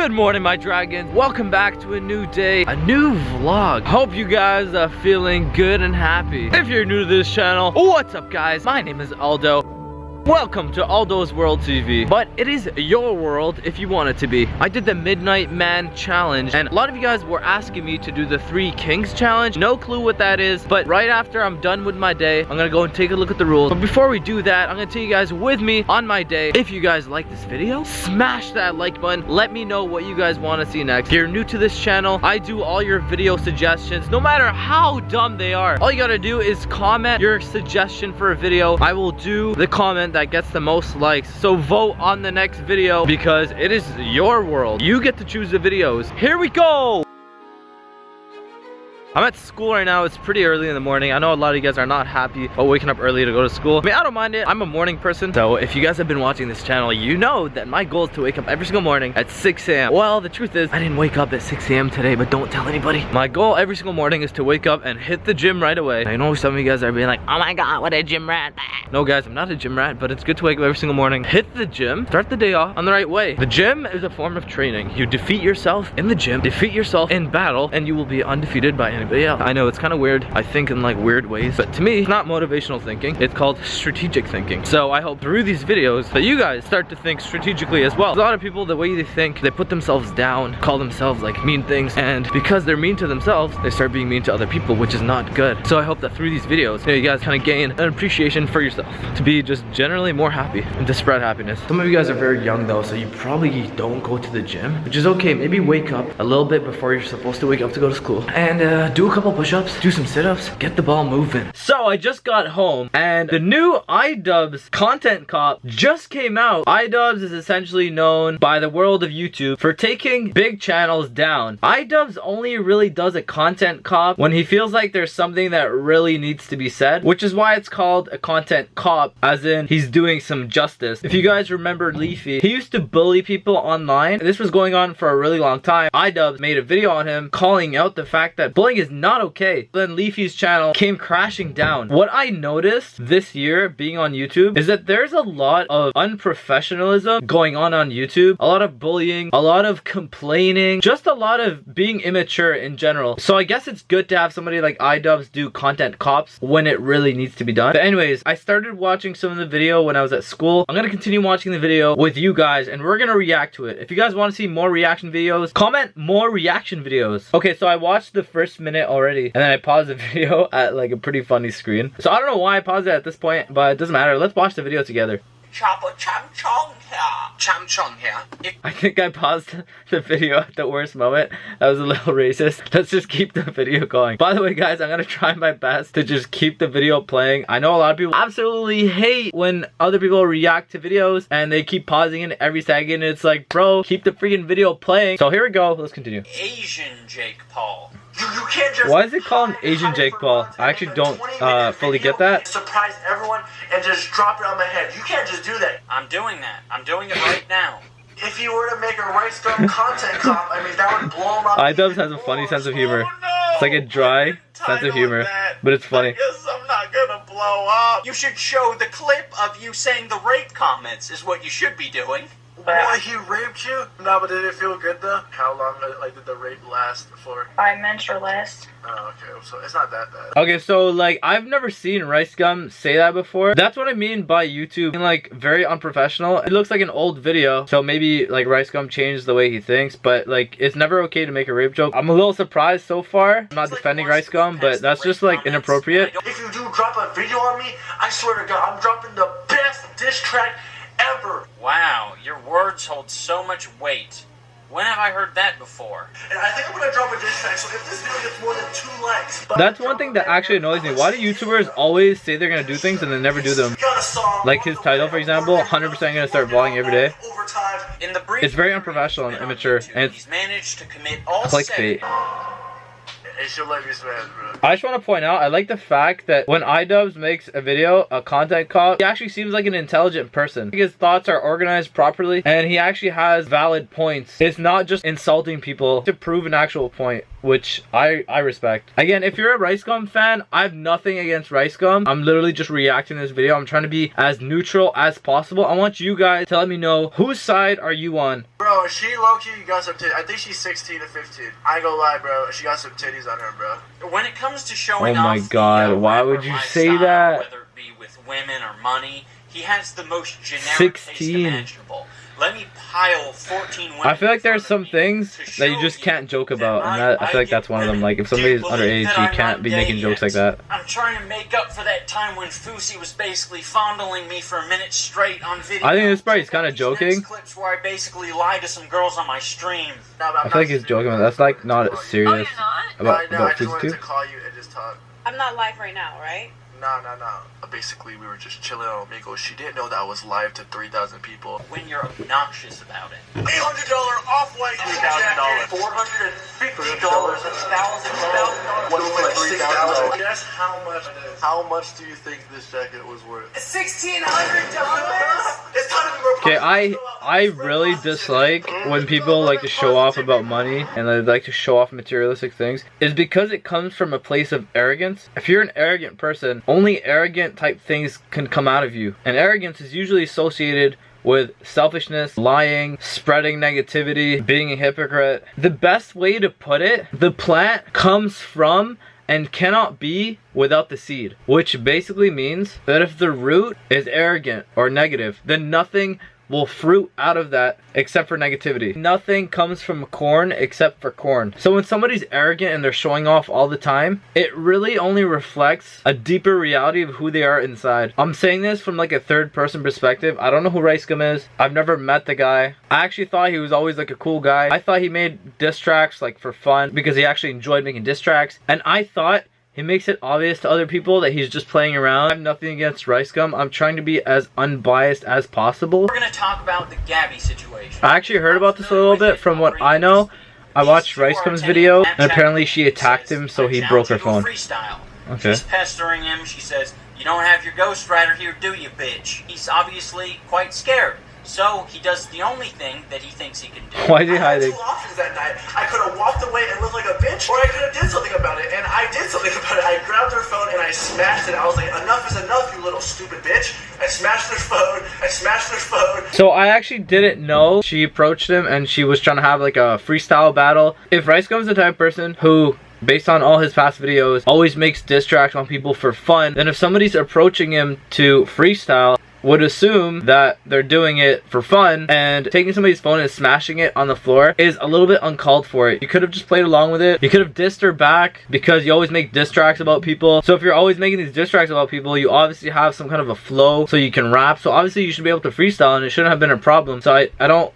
Good morning, my dragons. Welcome back to a new day, a new vlog. Hope you guys are feeling good and happy. If you're new to this channel, what's up guys? My name is Aldo. Welcome to Aldo's World TV, but it is your world if you want it to be. I did the Midnight Man challenge, and a lot of you guys were asking me to do the Three Kings challenge. No clue what that is, but right after I'm done with my day, I'm gonna go and take a look at the rules. But before we do that, I'm gonna take you guys with me on my day. If you guys like this video, smash that like button. Let me know what you guys want to see next. If you're new to this channel, I do all your video suggestions, no matter how dumb they are. All you gotta do is comment your suggestion for a video. I will do the comment that gets the most likes. So vote on the next video because it is your world. You get to choose the videos. Here we go. I'm at school right now. It's pretty early in the morning. I know a lot of you guys are not happy about waking up early to go to school. I mean, I don't mind it. I'm a morning person. So if you guys have been watching this channel, you know that my goal is to wake up every single morning at 6 a.m. Well, the truth is, I didn't wake up at 6 a.m. today, but don't tell anybody. My goal every single morning is to wake up and hit the gym right away. I know some of you guys are being like, oh my god, what a gym rat. No guys, I'm not a gym rat, but it's good to wake up every single morning, hit the gym, start the day off on the right way. The gym is a form of training. You defeat yourself in the gym, defeat yourself in battle, and you will be undefeated by anybody else. I know it's kind of weird. I think in like weird ways, but to me, it's not motivational thinking. It's called strategic thinking. So I hope through these videos that you guys start to think strategically as well. A lot of people, the way they think, they put themselves down, call themselves like mean things, and because they're mean to themselves, they start being mean to other people, which is not good. So I hope that through these videos, you guys kind of gain an appreciation for yourself, to be just generally more happy and to spread happiness. Some of you guys are very young though, so you probably don't go to the gym, which is okay. Maybe wake up a little bit before you're supposed to wake up to go to school, and do a couple push-ups, do some sit-ups, get the ball moving. So I just got home and the new iDubbbz content cop just came out. iDubbbz is essentially known by the world of YouTube for taking big channels down. iDubbbz only really does a content cop when he feels like there's something that really needs to be said, which is why it's called a content cop, as in he's doing some justice. If you guys remember Leafy, he used to bully people online. This was going on for a really long time. iDubbbz made a video on him calling out the fact that bullying is not okay. Then Leafy's channel came crashing down. What I noticed this year being on YouTube is that there's a lot of unprofessionalism going on YouTube. A lot of bullying, a lot of complaining, just a lot of being immature in general. So I guess it's good to have somebody like iDubbbz do content cops when it really needs to be done. But anyways, I started watching some of the video when I was at school. I'm gonna continue watching the video with you guys and we're gonna react to it. If you guys want to see more reaction videos, comment more reaction videos. Okay, so I watched the first minute already and then I paused the video at like a pretty funny screen. So I don't know why I paused it at this point, but it doesn't matter. Let's watch the video together. I think I paused the video at the worst moment. That was a little racist. Let's just keep the video going. By the way guys, I'm gonna try my best to just keep the video playing. I know a lot of people absolutely hate when other people react to videos and they keep pausing it every second. It's like, bro, keep the freaking video playing. So here we go, let's continue. Asian Jake Paul. You can't just why is it called Asian Jake Paul? I actually don't fully get that. Surprise everyone and just drop it on my head. You can't just do that. I'm doing that. I'm doing it right now. If you were to make a Rice Gum content cop, I mean, that would blow him up. iDubbbz has a funny sense of humor. Oh, no. It's like a dry sense of humor, but it's funny. I guess I'm not gonna blow up. You should show the clip of you saying the rape comments is what you should be doing. What, he raped you? No, but did it feel good though? How long like did the rape last for? 5 minutes or less. Oh, okay, so it's not that bad. Okay, so like I've never seen Rice Gum say that before. That's what I mean by YouTube being like very unprofessional. It looks like an old video, so maybe like Rice Gum changed the way he thinks, but like it's never okay to make a rape joke. I'm a little surprised so far. I'm not defending Rice Gum, but that's just like inappropriate. If you do drop a video on me, I swear to God, I'm dropping the best diss track ever. Wow, your words hold so much weight. When have I heard that before? And I think I'm gonna drop a diss track, so if this video gets more than 2 likes... That's one thing that actually annoys me. Why do YouTubers always say they're gonna do things and then never do them? Like his title, for example, 100% gonna start vlogging every day. It's very unprofessional and immature, and it's managed to commit all clickbait. And she'll let me smash, bro. I just want to point out, I like the fact that when iDubbbz makes a video, a content cop, he actually seems like an intelligent person. His thoughts are organized properly, and he actually has valid points. It's not just insulting people to prove an actual point, which I respect. Again, if you're a RiceGum fan, I have nothing against RiceGum. I'm literally just reacting to this video. I'm trying to be as neutral as possible. I want you guys to let me know, whose side are you on? Bro, she low-key got some titties. I think she's 16 or 15. I ain't gonna lie, bro. She got some titties on her, bro. When it comes to showing off, oh my god, why would you say that? Whether it be with women or money, he has the most generic taste imaginable. Let me pile 14 women. I feel like there's some things that you just can't joke about, and I feel like that's one of them. Like, if somebody's underage, you can't be making jokes like that. I'm trying to make up for that time when Fousey was basically fondling me for a minute straight on video. I think this part he's kind of joking. Clips where I basically lie to some girls on my stream. I feel like he's joking, but that's like not serious about I just wanted Fousey to call you and just talk. I'm not live right now, right? No. Basically, we were just chilling on Omegle. She didn't know that I was live to 3,000 people. When you're obnoxious about it. $800 off-white $3,000. $450. $1,000. $3,000. Guess how much it is. How much do you think this jacket was worth? $1,600. It's time to be Okay, I really dislike when people like to show off about money and they like to show off materialistic things. Is because it comes from a place of arrogance. If you're an arrogant person, only arrogant type things can come out of you. And arrogance is usually associated with selfishness, lying, spreading negativity, being a hypocrite. The best way to put it, the plant comes from and cannot be without the seed, which basically means that if the root is arrogant or negative, then nothing will fruit out of that except for negativity. Nothing comes from corn except for corn. So when somebody's arrogant and they're showing off all the time, it really only reflects a deeper reality of who they are inside. I'm saying this from like a third person perspective. I don't know who RiceGum is. I've never met the guy. I actually thought he was always like a cool guy. I thought he made diss tracks like for fun because he actually enjoyed making diss tracks. And I thought he makes it obvious to other people that he's just playing around. I have nothing against RiceGum. I'm trying to be as unbiased as possible. We're gonna talk about the Gabby situation. I actually heard about this a little bit. From what I know, I watched RiceGum's video, and apparently she attacked him, so he broke her phone. Okay. She's pestering him. She says, "You don't have your ghostwriter here, do you, bitch?" He's obviously quite scared. So he does the only thing that he thinks he can do. Why is he hiding? I had two options that night. I could have walked away and looked like a bitch, or I could have did something about it. And I did something about it. I grabbed her phone and I smashed it. I was like, "Enough is enough, you little stupid bitch." I smashed their phone. So I actually didn't know she approached him and she was trying to have like a freestyle battle. If RiceGum's the type of person who, based on all his past videos, always makes diss tracks on people for fun, then if somebody's approaching him to freestyle, would assume that they're doing it for fun, and taking somebody's phone and smashing it on the floor is a little bit uncalled for. You could have just played along with it. You could have dissed her back, because you always make diss tracks about people. So if you're always making these diss tracks about people, you obviously have some kind of a flow so you can rap. So obviously you should be able to freestyle and it shouldn't have been a problem. So I don't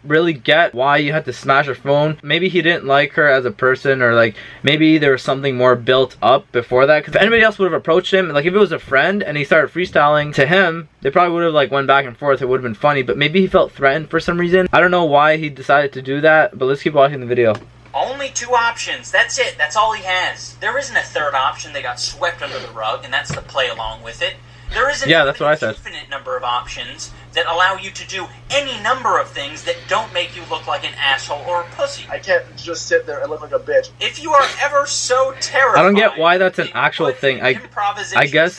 really get why you had to smash her phone. Maybe he didn't like her as a person, or like maybe there was something more built up before that. Because if anybody else would have approached him, like if it was a friend and he started freestyling to him, they probably would have like went back and forth. It would have been funny, but maybe he felt threatened for some reason. I don't know why he decided to do that, but let's keep watching the video. Only two options. That's it. That's all he has. There isn't a third option. They got swept under the rug, and that's to play along with it. There isn't that's what I said. An infinite number of options that allow you to do any number of things that don't make you look like an asshole or a pussy. I can't just sit there and look like a bitch. If you are ever so terrified, I don't get why that's an actual thing. I guess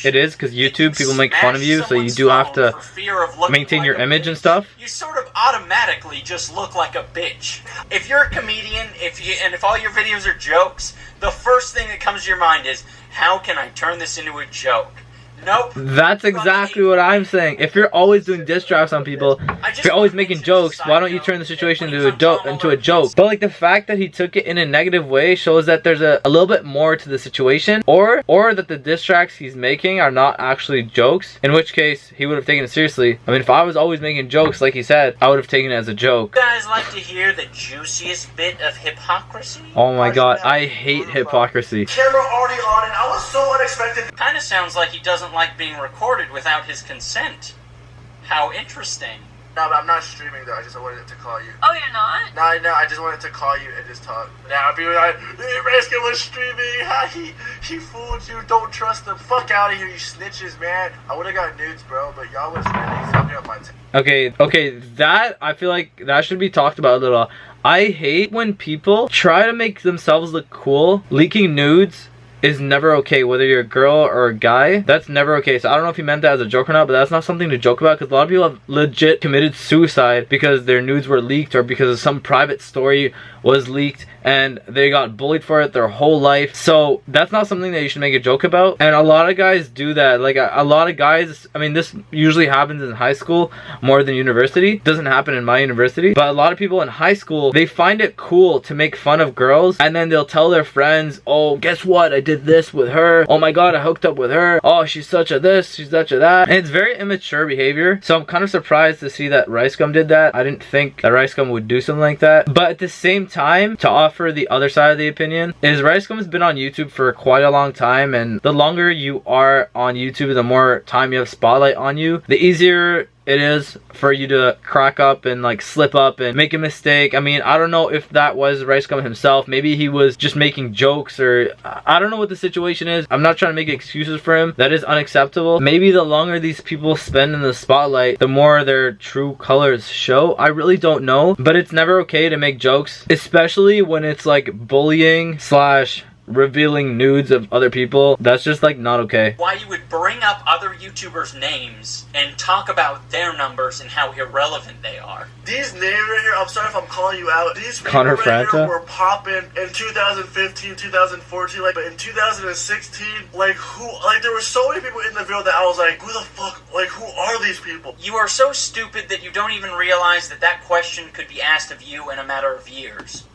it is because YouTube, people make fun of you, so you do have to maintain your image and stuff. You sort of automatically just look like a bitch. If you're a comedian, if all your videos are jokes, the first thing that comes to your mind is, how can I turn this into a joke? Nope. That's exactly what I'm saying. If you're always doing diss tracks on people, if you're always making jokes, why don't you turn the situation into a joke? But like the fact that he took it in a negative way shows that there's a little bit more to the situation, or that the diss tracks he's making are not actually jokes, in which case he would have taken it seriously. I mean, if I was always making jokes, like he said, I would have taken it as a joke. You guys like to hear the juiciest bit of hypocrisy? Oh my god, I hate hypocrisy. Camera already on, and I was so unexpected. Kinda sounds like he doesn't like being recorded without his consent. How interesting. No, but I'm not streaming though. I just wanted to call you. Oh, you're not? No, I just wanted to call you and just talk. Now people are like, hey, Raskin was streaming. Ha, he fooled you. Don't trust him. Fuck out of here, you snitches, man. I would have got nudes, bro, but y'all was really fucking up my time. Okay, that, I feel like that should be talked about a little. I hate when people try to make themselves look cool. Leaking nudes is never okay, whether you're a girl or a guy. That's never okay. So I don't know if he meant that as a joke or not, but that's not something to joke about, because a lot of people have legit committed suicide because their nudes were leaked or because of some private story was leaked and they got bullied for it their whole life. So that's not something that you should make a joke about. And a lot of guys do that. Like a lot of guys, I mean, this usually happens in high school more than university. It doesn't happen in my university, but a lot of people in high school, they find it cool to make fun of girls, and then they'll tell their friends, oh, guess what, I did this with her. Oh my god, I hooked up with her. Oh, she's such a this, she's such a that. And it's very immature behavior. So I'm kind of surprised to see that RiceGum did that. I didn't think that RiceGum would do something like that. But at the same time, to offer the other side of the opinion, is RiceGum has been on YouTube for quite a long time, and the longer you are on YouTube, the more time you have spotlight on you, the easier it is for you to crack up and like slip up and make a mistake. I mean, I don't know if that was RiceGum himself. Maybe he was just making jokes, or I don't know what the situation is. I'm not trying to make excuses for him. That is unacceptable. Maybe the longer these people spend in the spotlight, the more their true colors show. I really don't know, but it's never okay to make jokes, especially when it's like bullying slash revealing nudes of other people. That's just like not okay. Why you would bring up other YouTubers' names and talk about their numbers and how irrelevant they are. These names right here, I'm sorry if I'm calling you out. These Connor people right Franta here were popping in 2015, 2014, like, but in 2016, like there were so many people in the video that I was like, who the fuck, like, who are these people? You are so stupid that you don't even realize that that question could be asked of you in a matter of years.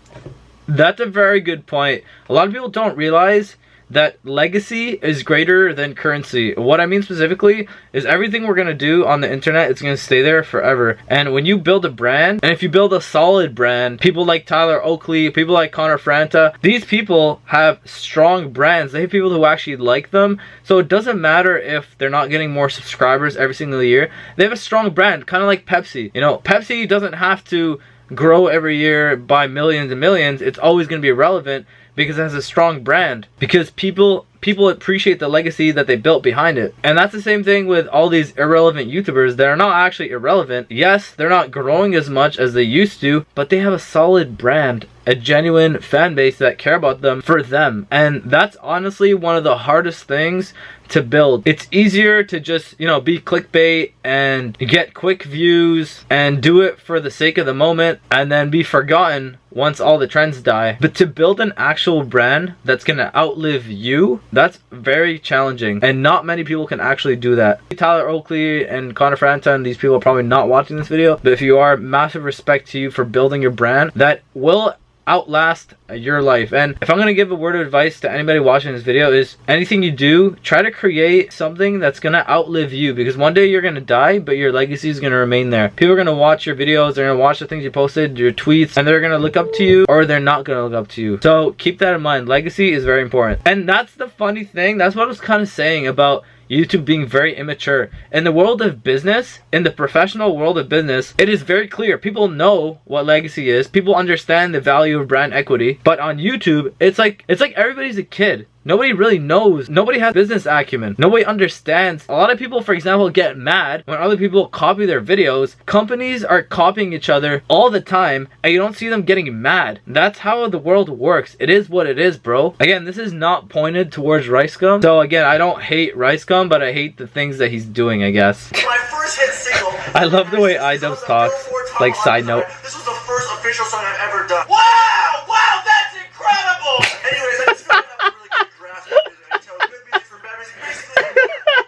That's a very good point. A lot of people don't realize that legacy is greater than currency. What I mean specifically is everything we're gonna do on the internet, it's gonna stay there forever. And when you build a brand, and if you build a solid brand, people like Tyler Oakley, people like Connor Franta, these people have strong brands. They have people who actually like them. So it doesn't matter if they're not getting more subscribers every single year. They have a strong brand, kind of like Pepsi. You know, Pepsi doesn't have to grow every year by millions and millions. It's always going to be relevant because it has a strong brand, because people appreciate the legacy that they built behind it. And that's the same thing with all these irrelevant YouTubers that are not actually irrelevant. Yes, they're not growing as much as they used to, but they have a solid brand, a genuine fan base that care about them for them. And that's honestly one of the hardest things to build. It's easier to just, you know, be clickbait and get quick views and do it for the sake of the moment and then be forgotten once all the trends die. But to build an actual brand that's gonna outlive you, that's very challenging, and not many people can actually do that. Tyler Oakley and Connor Franta and these people are probably not watching this video, but if you are, massive respect to you for building your brand that will outlast your life. And if I'm gonna give a word of advice to anybody watching this video, is anything you do, try to create something that's gonna outlive you, because one day you're gonna die, but your legacy is gonna remain there. People are gonna watch your videos, they're gonna watch the things you posted, your tweets, and they're gonna look up to you, or they're not gonna look up to you. So keep that in mind. Legacy is very important. And that's the funny thing, that's what I was kind of saying about YouTube being very immature. In the world of business, in the professional world of business, it is very clear. People know what legacy is. People understand the value of brand equity. But on YouTube, it's like everybody's a kid. Nobody really knows. Nobody has business acumen. Nobody understands. A lot of people, for example, get mad when other people copy their videos. Companies are copying each other all the time, and you don't see them getting mad. That's how the world works. It is what it is, bro. Again, this is not pointed towards RiceGum. So again, I don't hate RiceGum, but I hate the things that he's doing, I guess. My first hit single. I love the way iDubbbz talks. Like, side note. This was the first official song I've ever done. Wow! Wow, that's incredible! Anyways, I just feel like I have a really good grasp of it. I tell good music from bad music, basically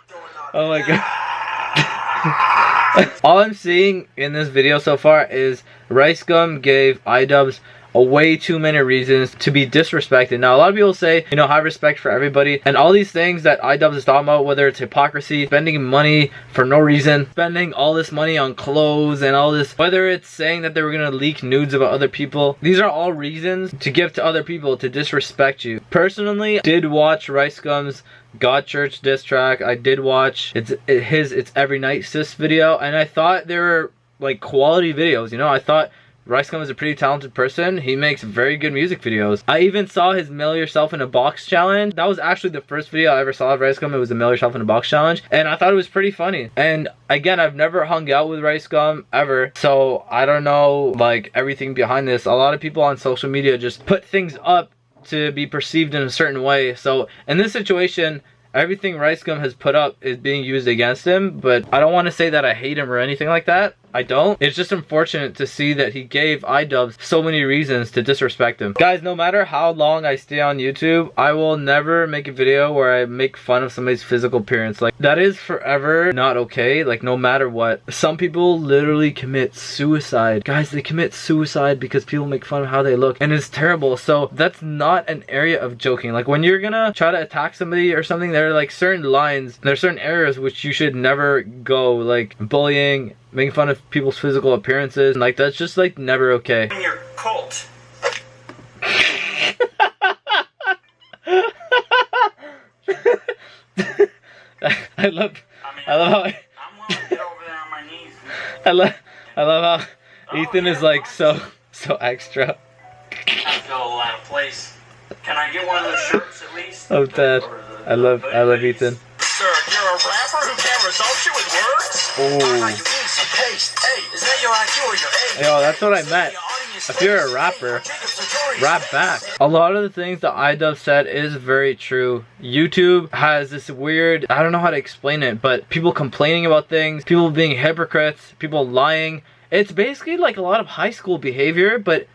going on. Oh my god. All I'm seeing in this video so far is RiceGum gave iDubbbz way too many reasons to be disrespected. Now, a lot of people say, you know, have respect for everybody, and all these things that iDubbbz is talking about, whether it's hypocrisy, spending money for no reason, spending all this money on clothes and all this, whether it's saying that they were gonna leak nudes about other people, these are all reasons to give to other people to disrespect you. Personally, I did watch RiceGum's God Church diss track. I did watch It's Every Night Sis video, and I thought there were like quality videos, you know. I thought RiceGum is a pretty talented person. He makes very good music videos. I even saw his Mail Yourself in a Box challenge. That was actually the first video I ever saw of RiceGum. It was the Mail Yourself in a Box challenge, and I thought it was pretty funny. And again, I've never hung out with RiceGum ever, so I don't know like everything behind this. A lot of people on social media just put things up to be perceived in a certain way. So in this situation, everything RiceGum has put up is being used against him, but I don't want to say that I hate him or anything like that. I don't. It's just unfortunate to see that he gave iDubbbz so many reasons to disrespect him. Guys, no matter how long I stay on YouTube, I will never make a video where I make fun of somebody's physical appearance. Like, that is forever not okay, like no matter what. Some people literally commit suicide. Guys, they commit suicide because people make fun of how they look, and it's terrible. So that's not an area of joking. Like, when you're gonna try to attack somebody or something, there are like certain lines, there are certain areas which you should never go, like bullying, making fun of people's physical appearances, like that's just like never okay. In your cult. I love how I'm willing to get over there on my knees. I love how Ethan is like so extra. I feel out of place. Can I get one of those shirts at least? Oh, Dad. I love Ethan. Sir, you're a rapper who can't result you with words? Oh. You eating some paste. Hey, is that your IQ or your age? Yo, that's what I meant. If you're a rapper, rap back. A lot of the things that iDubbbz said is very true. YouTube has this weird, I don't know how to explain it, but people complaining about things, people being hypocrites, people lying. It's basically like a lot of high school behavior, but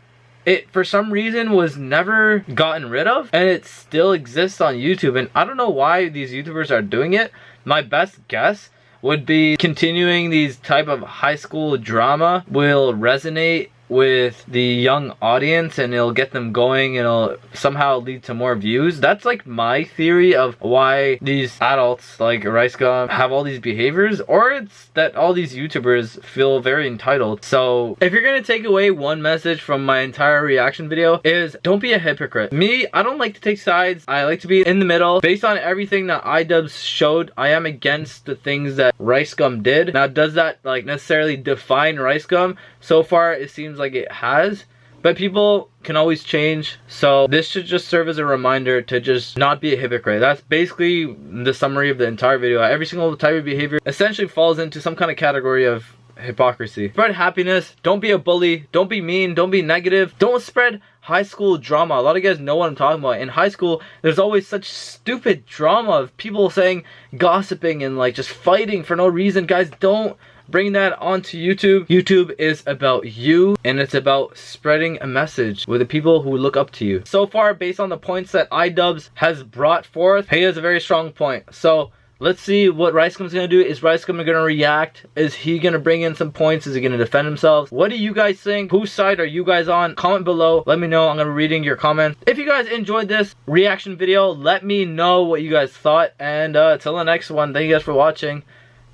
it for some reason was never gotten rid of, and it still exists on YouTube. And I don't know why these YouTubers are doing it. My best guess would be continuing these type of high school drama will resonate with the young audience, and it'll get them going, and it'll somehow lead to more views. That's like my theory of why these adults like RiceGum have all these behaviors, or it's that all these YouTubers feel very entitled. So if you're gonna take away one message from my entire reaction video, is don't be a hypocrite. Me, I don't like to take sides. I like to be in the middle. Based on everything that iDubbbz showed, I am against the things that RiceGum did. Now, does that like necessarily define RiceGum? So far, it seems like it has, but people can always change. So this should just serve as a reminder to just not be a hypocrite. That's basically the summary of the entire video. Every single type of behavior essentially falls into some kind of category of hypocrisy. Spread happiness. Don't be a bully. Don't be mean. Don't be negative. Don't spread high school drama. A lot of you guys know what I'm talking about. In high school, there's always such stupid drama of people saying, gossiping and like just fighting for no reason. Guys, don't bring that onto YouTube. YouTube is about you, and it's about spreading a message with the people who look up to you. So far, based on the points that iDubbbz has brought forth, he has a very strong point. So let's see what RiceGum's gonna do. Is RiceGum gonna react? Is he gonna bring in some points? Is he gonna defend himself? What do you guys think? Whose side are you guys on? Comment below. Let me know. I'm gonna be reading your comments. If you guys enjoyed this reaction video, let me know what you guys thought. And till the next one, thank you guys for watching.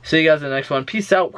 See you guys in the next one. Peace out.